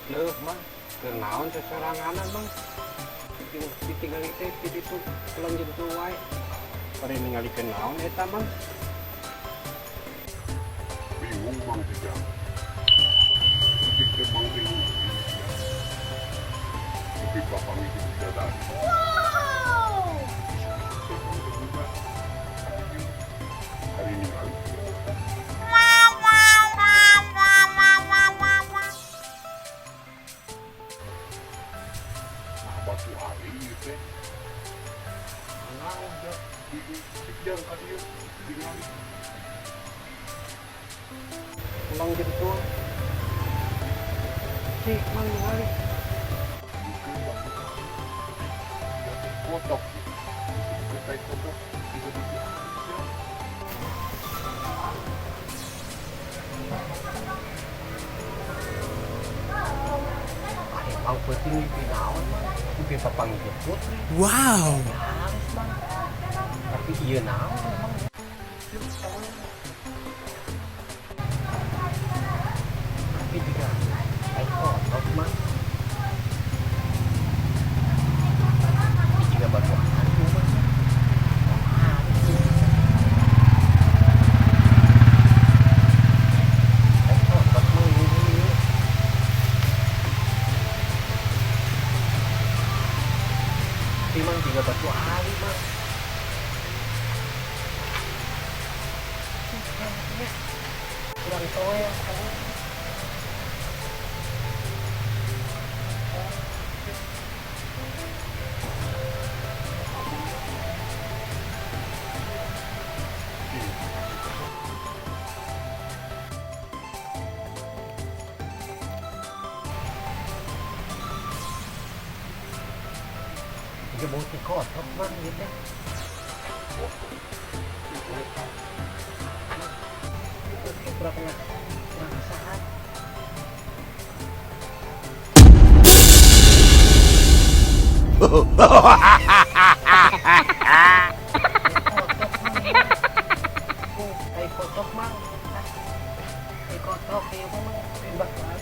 Leuh mang, kenaon sesoranganan mang. Ditinggal teh di ditu pulang jentu wae. Bari ningali kenaon eta mang. Bingung mang juga. Jadi mang bingung. Tapi bapak itu tidak ada. Hari ini kan. Batu hari itu. Nah, udah dijang tadi dengan Pulang jentu. Si mang ningali. kotok. Kita kotok tidak bisa. Ang penting pinaon mang. Kupi papanggil putri. Wow. Harus mang. Tapi ieu naon mang. Tapi juga ai kotok mang. Jika batu hantu mang. Ai kotok mang ini. Mang juga batu hari mang. Kurang toy ya kamu. Juga bau kotok mang gitu. Kurang saat. Ay kotok mang. Ay kotok kayo po mang. Timbak lang.